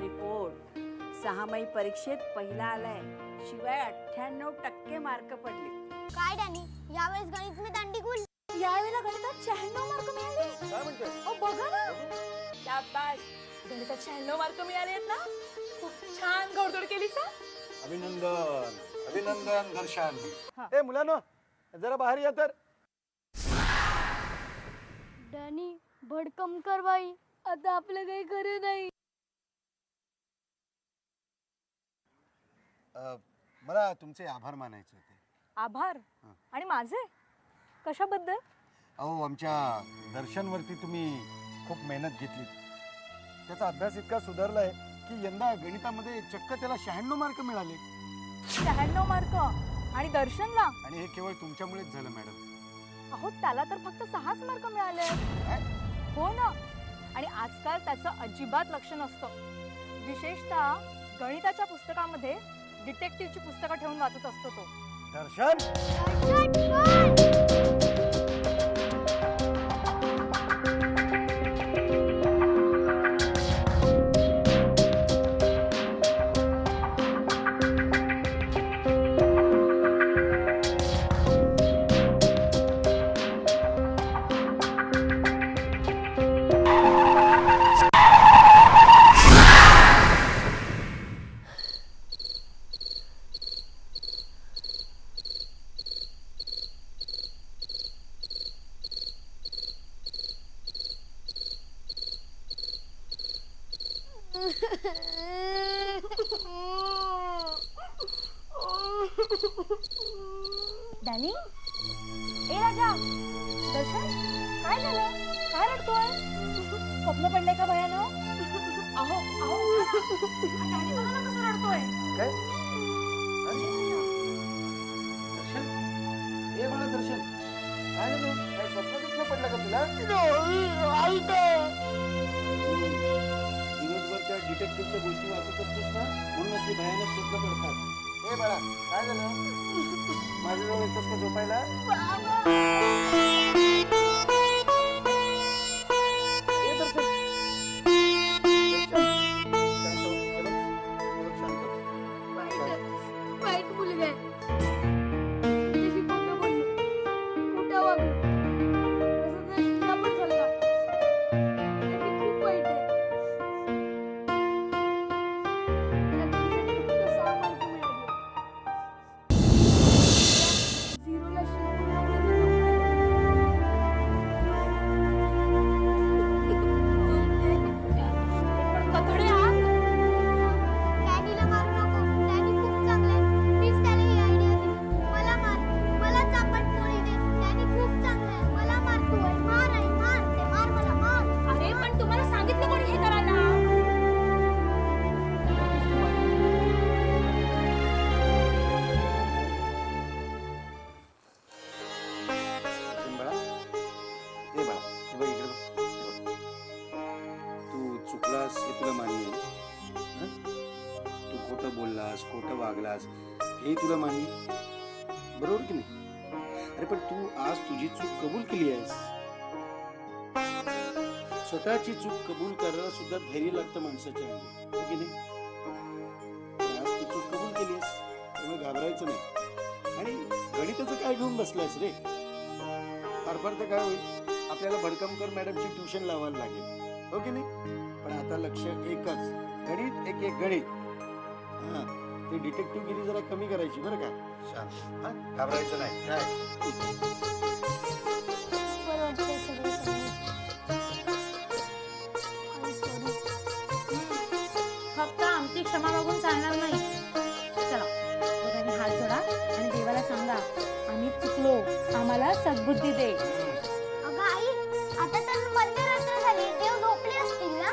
Report 6माही परीक्षेत पहिला आलाय, शिवाय 98% मार्क पडले. काय डॅनी, यावेळेस गणित में दांडीगुल. यावेळेला गणितात 96 मार्क मिळाले. काय म्हणते? ओ बघा ना, शाबास, गणितात 96 मार्क मिळाले आहेत ना. खूप छान घोडदौड केली सा. अभिनंदन अभिनंदन दर्शन. ए मुलांनो, जरा बाहेर या तर. डॅनी भडकम कर बाई, आता आपलं काही खरं नाही. मला तुमचे आभार मानायचे होते. आभार? आणि माझे कशाबद्दल? अहो, आमच्या दर्शनवरती तुम्ही खूप मेहनत घेतली. त्याचा अभ्यास इतका सुधारलाय की यंदा गणितामध्ये चक्क त्याला 96 मार्क मिळाले. 96 मार्क? आणि दर्शनला? आणि हे केवळ तुमच्यामुळेच झालं मॅडम. अहो, त्याला तर फक्त 6च मार्क मिळाले. हो ना. आणि आजकाल त्याचं अजिबात लक्ष नसतं. विशेषतः गणिताच्या पुस्तकामध्ये डिटेक्टिव्हची पुस्तकं ठेवून वाचत असतो तो. दर्शन, डॅनी, ए राजा, दर्शन, काय झालं? काय रडतोय? स्वप्न पडलंय का भयानं? अहो अहो, डॅनी बघा ना कसं रडतोय. काय? दर्शन, ए मला दर्शन, काय झालं? काय स्वप्न पडलं का तुला? दिवसभर त्या डिटेक्टिव्हच्या गोष्टी वाचत असतोस ना, म्हणून असली भयानक स्वप्न पडतात. ए बाळा, काय झालं? माझ्याजवळ येतोस का झोपायला? ए दर्शन, वाईट मुलगा आहे. त्याच्याशी खोटं बोललो, खोटं वागलो. तसं दर्शनला पण झालं. आणि खूप वाईट आहे. त्याला गणितात फक्त 6 मार्क मिळाले. झिरोला शिकून कथडे आहात. डॅनीला मारू नको. डॅनी खूप चांगला आहे. मीच त्याला ही आयडिया दिली. मला मार, मला चापट पोळी दे. डॅनी खूप चांगला आहे. मला मार तू. मार आई, मार. ते मार मला, मार. अरे पण तुम्हाला सांगितलं कोणी हे करायला? बाळा, ए बाळा, हे बघ इकडे बघ. हे बघ. तू चुकलास हे तुला मान्य आहे. हं? तू खोटं बोललास, खोटं वागलास हे तुला मान्य आहे. बरोबर की नाही? अरे पण तू आज तुझी चूक कबूल केली आहेस. स्वतःची चूक कबूल करायला सुद्धा धैर्य लागतं माणसाच्या अंगी, हो की नाही? पण आज तू चूक कबूल केली आहेस, त्यामुळे घाबरायचं नाही. आणि गणिताचं काय घेऊन बसलायस रे? फार फार तर काय होईल, आपल्याला भडकमकर मॅडमची ट्युशन लावायला लागेल, हो की नाही? पण आता लक्ष एकच, गणित एक एक गणित. हा, ते डिटेक्टिव्ह गिरी जरा कमी करायची बरं का. शांत, हा? घाबरायचं नाही काय. बरं वाटतंय सगळं सांगून. आई, sorry. फक्त आमची क्षमा मागून चालणार नाही. चला दोघांनी हात जोडा आणि देवाला सांगा आम्ही चुकलो, आम्हाला सद्बुद्धी दे. अगं आई, आता तर मध्यरात्र झाली, देव झोपले असतील ना?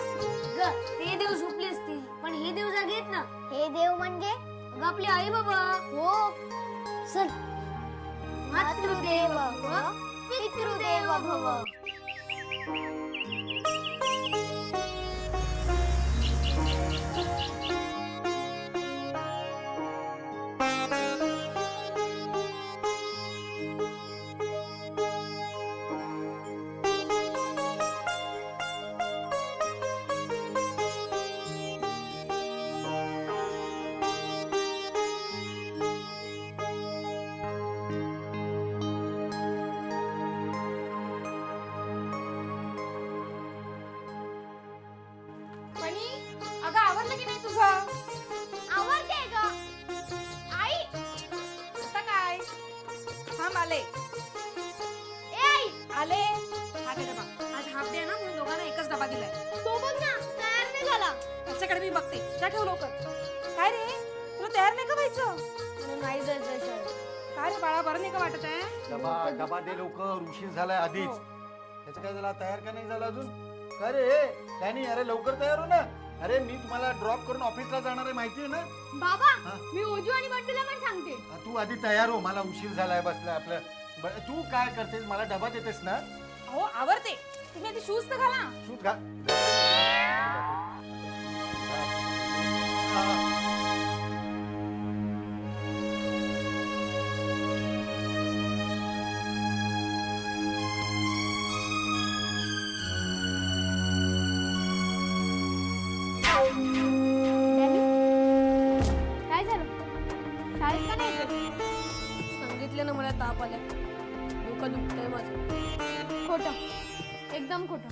ते देव झोपले असतील पण हे देव जागे आहेत ना. हे देव म्हणजे? अगं आपले आई बाबा. हो. चल. मातृदेव भव, पितृदेव भव. मणी, अगं आवडलं की नाही तुझं? आवडते ग. आई, आता काय? थांब आले. ए आई, आले. हा घे डबा. आज हाफ डे आहे ना म्हणून दोघांना एकच डबा दिलाय. तो बघ ना, तयार नाही झाला. त्याच्याकडे मी बघते. जा ठेव लवकर. काय रे, तुला तयार नाही का व्हायचं? मला नाही जायचं शाळेत. काय रे बाळा, बरं नाही का वाटत आहे? डबा दे लवकर, उशीर झालाय आधीच. त्याचं काय झालं, तयार का नाही झाला अजून? अरे त्यांनी, अरे लवकर तयार हो ना. अरे मी तुम्हाला ड्रॉप करून ऑफिसला जाणार आहे, माहिती आहे ना? बाबा, हा? मी ओजू आणि बंडूला पण सांगते. तू आधी तयार हो, मला उशीर झालाय बसला आपलं. तू काय करतेस, मला डबा देतेस ना? अहो आवडते. तुम्ही आधी शूज तर घाला. शूज घाल. काय झालं? शाळेत का नाही येत? सांगितलं ना मला ताप आलाय, डोकं दुखतंय माझं. खोटं, एकदम खोटं.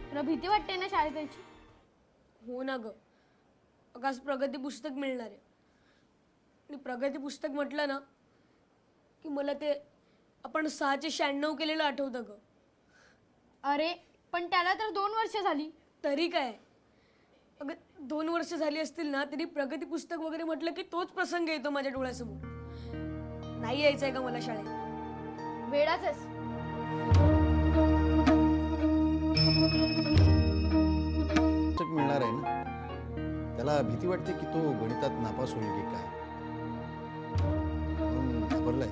तुला भीती वाटते ना शाळेत यायची? हो ना ग. अगं आज प्रगती पुस्तक मिळणार आहे आणि प्रगती पुस्तक म्हटलं ना की मला ते आपण 696 केलेलं आठवतं ग. अरे पण त्याला तर 2 वर्ष झाली. तरी काय, अगं 2 वर्ष झाली असतील ना तरी प्रगती पुस्तक वगैरे म्हटलं की तोच प्रसंग येतो माझ्या डोळ्यासमोर. नाही यायचंय का मला शाळेत? वेडाच आहेस. पुस्तक मिळणार आहे ना, त्याला भीती वाटते की तो गणितात नापास होईल की काय, म्हणून घाबरलाय.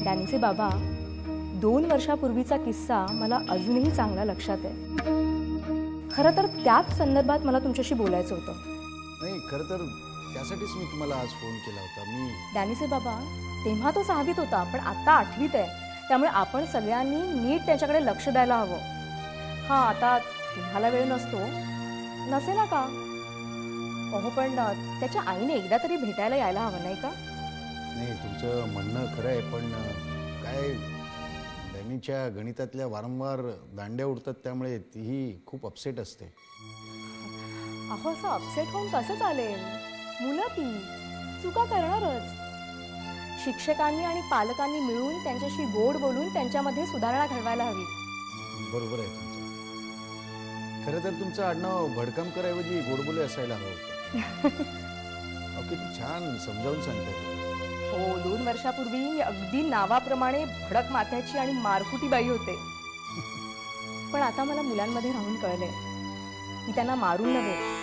डॅनीचे बाबा, 2 वर्षापूर्वीचा किस्सा मला अजूनही चांगला लक्षात आहे. खरं तर त्याच संदर्भात मला तुमच्याशी बोलायचं होतं. नाही, खरं तर त्यासाठीच मी तुम्हाला आज फोन केला होता. मी डॅनीचे बाबा, तेव्हा तो 6वीत होता पण आता 8वीत आहे. त्यामुळे आपण सगळ्यांनी नीट त्याच्याकडे लक्ष द्यायला हवं. हा, आता तुम्हाला वेळ नसतो, नसे ना का? अहो पण त्याच्या आईने एकदा तरी भेटायला यायला हवं नाही का? नाही, तुमचं म्हणणं खरं आहे, पण काय, डॅनीच्या गणितातल्या वारंवार दांड्या उडतात, त्यामुळे तीही खूप अपसेट असते. अहो, असं अपसेट होऊन कसं चालेल? मुलं ती चुका करणारच. शिक्षकांनी आणि पालकांनी मिळून त्यांच्याशी गोड बोलून त्यांच्यामध्ये सुधारणा घडवायला हवी. बरोबर आहे तुमचं. खरं तर तुमचं आडनाव भडकमकर ऐवजी गोडबोले असायला हवं होतं. अहो, किती छान समजावून सांगतात. हो, 2 वर्षापूर्वी मी अगदी नावाप्रमाणे भडक माथ्याची आणि मारकुटी बाई होते. पण आता मला मुलांमध्ये राहून कळलंय की त्यांना मारून नव्हे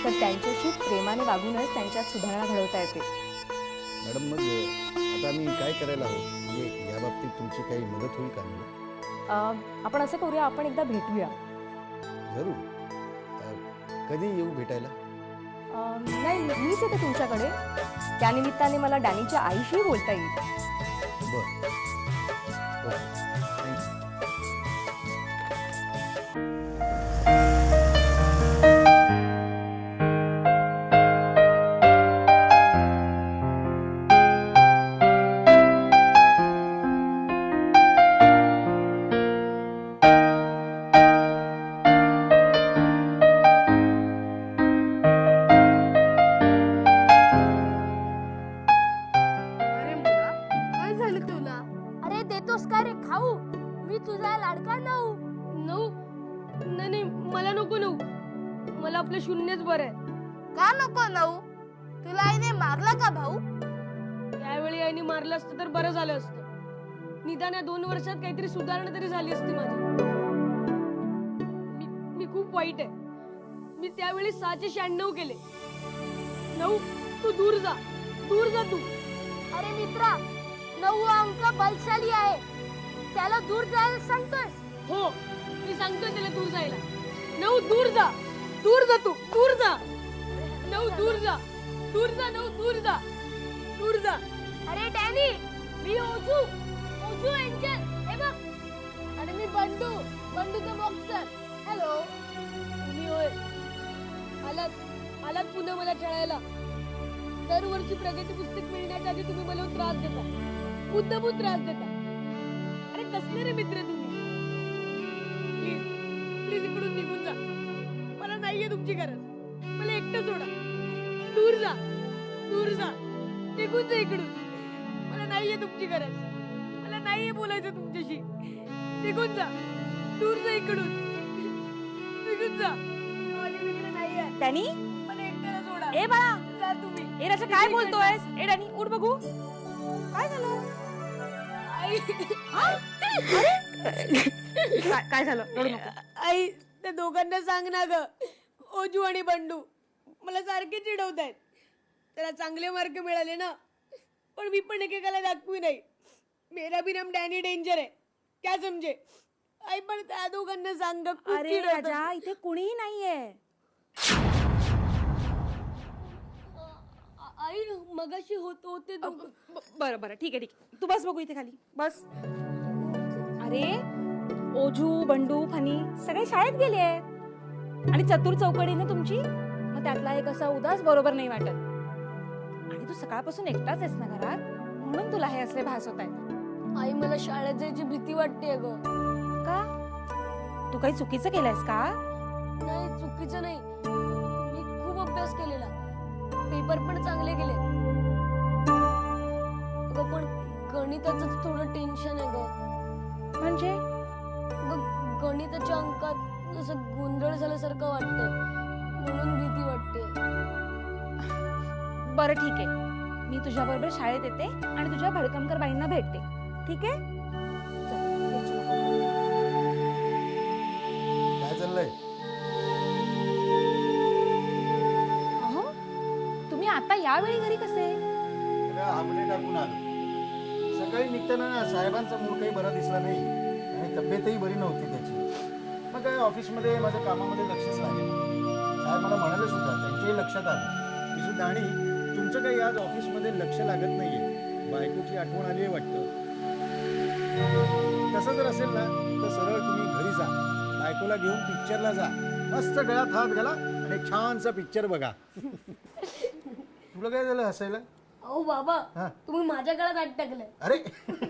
तर त्यांच्याशी प्रेमाने वागूनच त्यांच्यात सुधारणा घडवता येते. मॅडम, मग आता आम्ही काय करायला हवं? म्हणजे या बाबतीत तुमची काही मदत होईल का मला? आपण असं करूया, आपण एकदा भेटूया. जरूर. कधी येऊ भेटायला? नाही, मीच येते तुमच्याकडे. त्यानिमित्ताने मला डॅनीच्या आईशीही बोलता येईल. बरं. Okay, thank you. मागतोस का रे खाऊ? मी तुझा लाडका नऊ. नऊ नाही नाही, मला नको नऊ. मला आपलं शून्यच बरं आहे. का नको नऊ? तुला आईने मारला का भाऊ? यावेळी आईने मारलं असतं तर बरं झालं असतं. निदान या 2 वर्षात काहीतरी सुधारणा तरी झाली असती माझी. मी खूप वाईट आहे. मी त्यावेळी 696 केले. नऊ, तू दूर जा तू. अरे मित्रा, 9 अंक बलशाली आहे. त्याला दूर जायला सांगतोस? हो, मी सांगतोय त्याला दूर जायला. नऊ, दूर जा तू. दूर जा नऊ, दूर जा नऊ, दूर जा. अरे डॅनी, मी ओजू एंजल. हे बघ. आणि मी बंडूचा बॉक्सर. हॅलो. तुम्ही होय, आलात पुन्हा मला खेळायला. दरवर्षी प्रगती पुस्तक मिळण्याच्या आधी तुम्ही मला त्रास देता, मुद्दामून त्रास देता. अरे कसले रे मित्र तुम्ही? प्लीज इकडून निघून जा. मला नाहीये तुमची गरज. मला एकटं सोडा. दूर जा निघून जा इकडून. मला नाहीये तुमची गरज. मला नाहीये बोलायचं तुमच्याशी. निघून जा. दूर जा इकडून. निघून जा. माझे मित्र नाहीये. डॅनी, मला एकट्याला सोडा. ए बाळा, जा तुम्ही. ए राजा काय बोलतोयस? ए डॅनी, उठ बघू. काय झालं? आई काय झालं? रडू नको. आई, त्या दोघांना सांग ना ग. ओजू आणि बंडू मला सारखे चिडवतायत. त्याला चांगले मार्क मिळाले ना, पण मी पण एकेकाला दाखवू नाही. मेरा भी नाम डॅनी डेंजर है, क्या समझे? आई, पण त्या दोघांना सांग ग. खूप अरे चिडवतात. राजा, इथे कुणीही नाहीये. आई, मगाशी होते दोघं. बरं ठीक आहे. तू बस बघू इथे खाली बस. अरे ओजू, बंडू, फनी सगळे शाळेत गेले आहेत. आणि चतुर चौकडीने तुमची, मग त्यातला एक असा उदास बरोबर नाही वाटत. आणि तू सकाळपासून एकटाच आहेस ना घरात, म्हणून तुला हे असले भास होत आहेत. आई, मला शाळेत जायची भीती वाटते ग. का? तू काही चुकीचं केलंयस का? नाही, चुकीचं नाही. मी खूप अभ्यास केलेला, पेपर पण चांगले गेले. अगं, पण गणिताचं थोडं टेन्शन आहे ग. म्हणजे गणिताच्या अंकात जसं गोंधळ झाल्यासारखं वाटतंय, म्हणून भीती वाटते. बरं ठीक आहे, मी तुझ्या बरोबर शाळेत येते आणि तुझ्या भडकमकर बाईंना भेटते. ठीक आहे? काय चाललंय? अहो, तुम्ही आता यावेळी घरी कसे? आमने टाकून आलो. सकाळी निघताना साहेबांचा मूड काही बरा दिसला नाही आणि तब्येतही बरी नव्हती त्याची. मग काय ऑफिसमध्ये माझ्या कामामध्ये लक्षच लागेल. साहेब मला म्हणाले सुद्धा, त्यांच्याही लक्षात आलं की सुद्धा, आणि तुमचं काही आज ऑफिसमध्ये लक्ष लागत नाहीये, बायकोची आठवण आली आहे वाटतं. तसं जर असेल ना तर सरळ तुम्ही घरी जा, बायकोला घेऊन पिक्चरला जा. मस्त गळ्यात हात घाला आणि एक छानसा पिक्चर बघा. तुला काय झालं हसायला? अहो बाबा, हा. तुम्ही माझ्या गळ्यात हात टाकलाय. अरे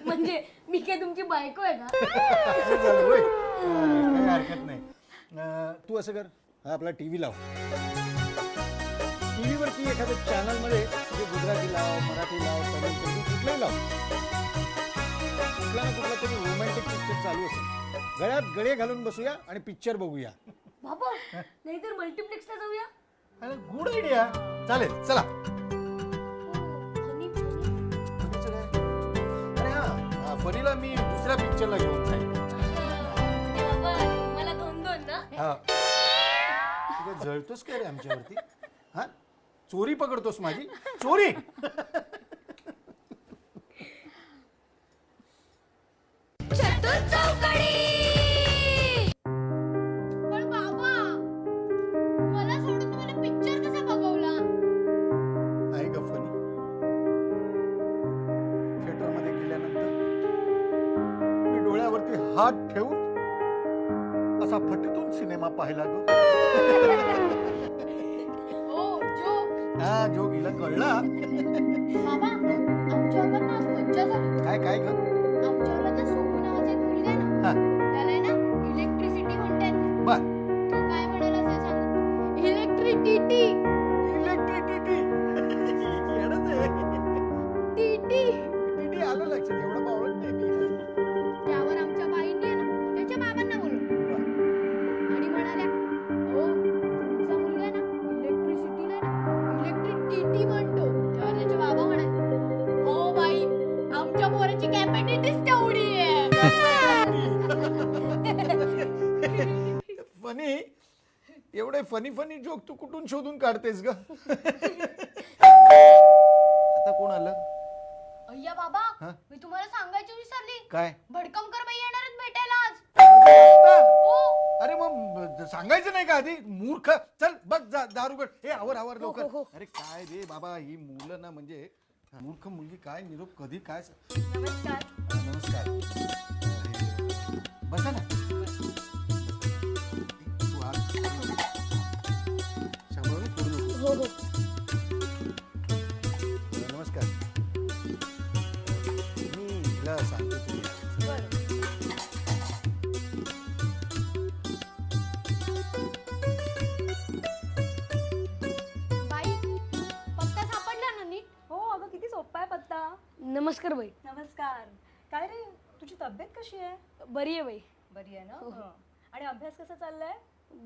म्हणजे मी काय तुमची बायको आहे का? असं झालं होय. काही हरकत नाही. तू असं कर, हा आपला टीव्ही लाव. टीव्हीवरती एखाद्या चॅनलमध्ये म्हणजे गुजराती लाव, मराठी लाव, तमिळ, तेलुगू कुठलाही लाव. कुठला ना कुठला तरी रोमॅन्टिक पिक्चर चालू असेल. गळ्यात गळे घालून बसूया आणि पिक्चर बघूया. बाबा, नाहीतर मल्टिप्लेक्सला जाऊया. अरे गुड आयडिया. चालेल, चला. अरे हा, फनीला मी दुसऱ्या पिक्चरला घेऊन जाईल. मला 2-2 ना. हा, तुला जळतोस काय रे आमच्यावरती? हा, चोरी पकडतोस माझी? चोरी? पण बाबा, मला सोडून तुम्हाला पिक्चर कसा बघवला? नाही ग फनी. थिएटरमध्ये गेल्यानंतर मी डोळ्यावरती हात ठेवून असा फटीतून सिनेमा पाहिला ग. ओ जोक. हा, जो गेला कळला. बाबा, आमच्या वर्गात ना आज मज्जा झाली. काय ग? आमच्या वर्गात ना सोमू नावाचा एक मुलगा आहे ना, हा, त्याला आहे ना इलेक्ट्रिसिटी म्हणतात. बर. तो काय म्हणाला ते सांग. इलेक्ट्रिसिटी. इलेक्ट्रिसिटी. येडच आहे. टीटी. टीटी आलं लक्षात, एवढं बावळट नाही मी. डॅनी एवढे फनी फनी जोक तू कुठून शोधून काढतेस ग? आता कोण आलं? अय्या बाबा हा? मी तुम्हाला सांगायची विसरली. काय? भडकमकर बाई येणार आहेत भेटायला आज. हो. अरे मग सांगायचं नाही का आधी? मूर्ख. चल बघ दारू गड. हे आवर लवकर. अरे काय रे बाबा, ही मुलं ना म्हणजे मूर्ख मुलगी, काय निरोप कधी काय. नमस्कार. नमस्कार. बसा ना. तू आत. सांभाळून पडू नको. हो हो. नमस्कार. मी हिला सांगतो तुम्ही. बाई पत्ता सापडला ना नीट? हो अगं किती सोपा आहे पत्ता. नमस्कार बाई. नमस्कार. काय रे तुझी तब्येत कशी आहे? बरी आहे बाई. बरी आहे ना? आणि अभ्यास कसा चाललाय?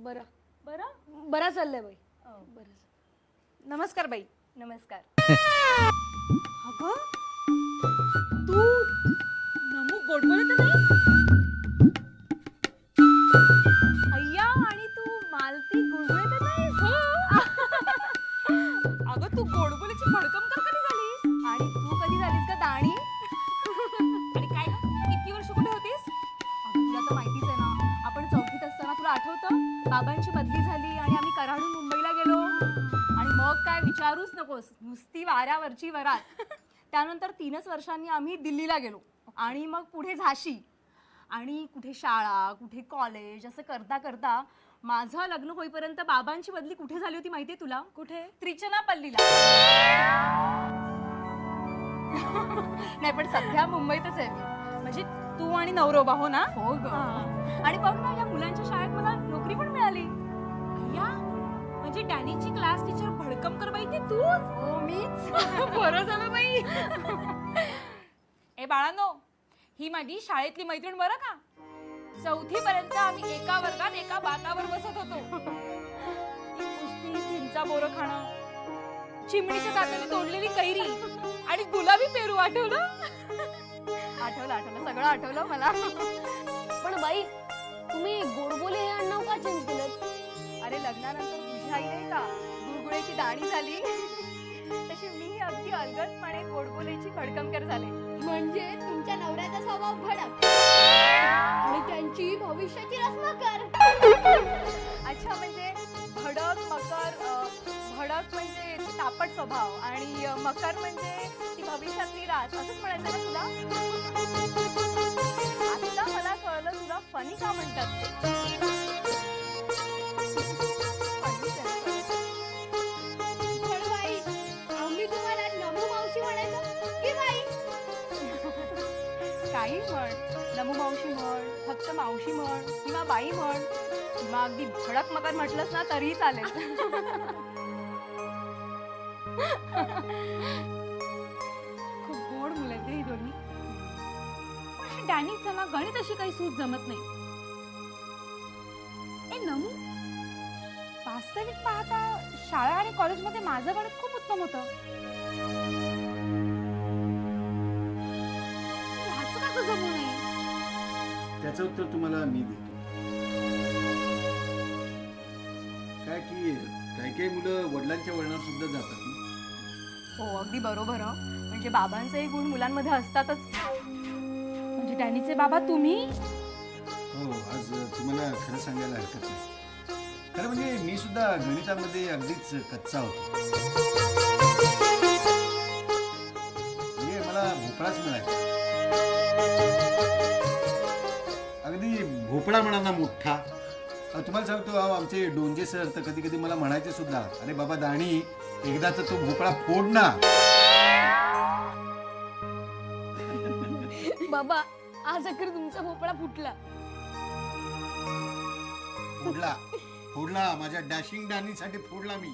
बरा बरं. बरा चाललाय बाई. बरं. नमस्कार बाई. नमस्कार. अगं तू नमू गोड बोलत नाही? अय्या आणि तू मालती गुळगुळीत नाही? अगं तू गोडबोलीची भडकमकर कधी झालीस? आणि तू कधी झालीस का दाणी? आणि काय गं, किती वर्ष कुठे होतीस? अगं तुला तर माहितीच आहे ना, आपण चौथीत असताना तुला आठवतं बाबांची बदली झाली आणि आम्ही कराडून मुंबईला गेलो. आणि मग काय विचारूच नकोस, नुसती वाऱ्यावरची वरात. त्यानंतर 3च वर्षांनी आम्ही दिल्लीला गेलो आणि मग पुढे झाशी आणि कुठे शाळा कुठे कॉलेज असं करता करता माझं लग्न होईपर्यंत बाबांची बदली कुठे झाली होती माहितीये तुला? कुठे? त्रिचनापल्लीला. नाही पण सध्या मुंबईतच आहे मी. म्हणजे तू आणि नवरोबा हो ना? हो ग. आणि बघ ना, या मुलांच्या शाळेत मला नोकरी पण मिळाली. अय्या, म्हणजे डॅनीची क्लास टीचर भडकमकर बाई ती तूच? हो मीच. बरं झालं बाई. ए बाळांनो, ही माझी शाळेतली मैत्रीण बरं का. 4थी पर्यंत आम्ही एका वर्गात एका बाकावर बसत होतो. कुस्ती, चिंचा बोरं खाणं, चिमणीच्या दाताने तोडलेली कैरी आणि गुलाबी पेरू. आठवलं सगळं आठवलं मला. पण बाई तुम्ही गोडबोले हे आडनाव का चेंज केलं? अरे लग्नानंतर तुझी आई नाही का गुळगुळ्याची दाणी झाली, तशी मी अगदी अलगदपणे गोडबोलेची भडकमकर झाले. म्हणजे तुमच्या नवऱ्याचा स्वभाव भडक आणि त्यांची भविष्याची रचनाकार. अच्छा, म्हणजे भडक मकर. भडक म्हणजे तापट स्वभाव आणि मकर म्हणजे ती भविष्यातली रास, असंच म्हणायचं ना तुला? आता मला कळलं तुला फनी का म्हणतात ते. पण बाई आम्ही तुम्हाला नमू मावशी म्हणायचो की बाई? काही म्हण, नमू मावशी म्हण, फक्त मावशी म्हण किंवा बाई म्हण किंवा अगदी भडक मकर म्हटलंस ना तरीही चालेल. खूप गोड मुलं आहेत ही दोन्ही. पण हे डॅनीचं ना गणित अशी काही सूट जमत नाही. ए नमू, वास्तविक पाहता शाळा आणि कॉलेजमध्ये माझं गणित खूप उत्तम होतं. ह्याचं का जमू नये? त्याचं उत्तर तुम्हाला मी देतो. काय की काही मुलं वडिलांच्या वळणावर सुद्धा जातात ना. हो अगदी बरोबर. म्हणजे बाबांचेही गुण मुलांमध्ये असतातच. म्हणजे डॅनीचे बाबा तुम्ही? हो, आज तुम्हाला खरं सांगायला हरकत नाही. खरं म्हणजे मी सुद्धा गणितामध्ये अगदीच कच्चा होतो. म्हणजे मला भोपळाच मिळाला. अगदी भोपळा म्हणा ना मोठा. तुम्हाला सांगतो, आमचे डोंजे सर तर कधी कधी मला म्हणायचे सुद्धा, अरे बाबा दाणी, एकदा तर तो भोपळा फोड ना. बाबा आज अखेर तुमचा भोपळा फुटला. फोडला माझ्या डॅशिंग दाणीसाठी फोडला मी.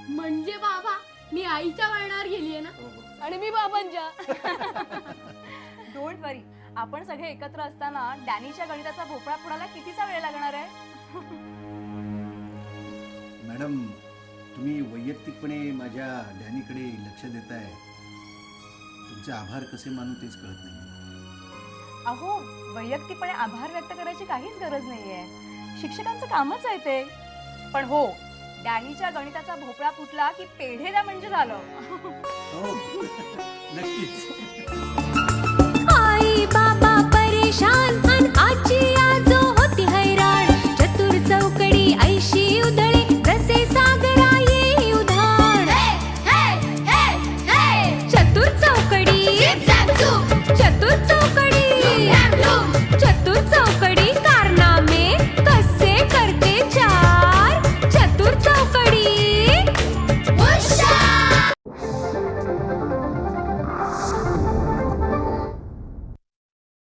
म्हणजे बाबा मी आईच्या वळणावर गेलीये ना? आणि मी बाबांच्या. डोंट वरी, आपण सगळे एकत्र असताना डॅनीच्या गणिताचा भोपळा फोडायला कितीचा वेळ लागणार आहे? मॅडम, तुम्ही वैयक्तिकपणे माझ्या डॅनीकडे लक्ष देताय. तुमचे आभार कसे मानू तेच कळत नाही. अहो, वैयक्तिकपणे आभार व्यक्त करायची काहीच गरज नाहीये. शिक्षकांचं कामच आहे ते. पण हो, डॅनीच्या गणिताचा भोपळा फुटला की पेढे द्या म्हणजे झालं. हो नक्कीच. आई बाबा परेशान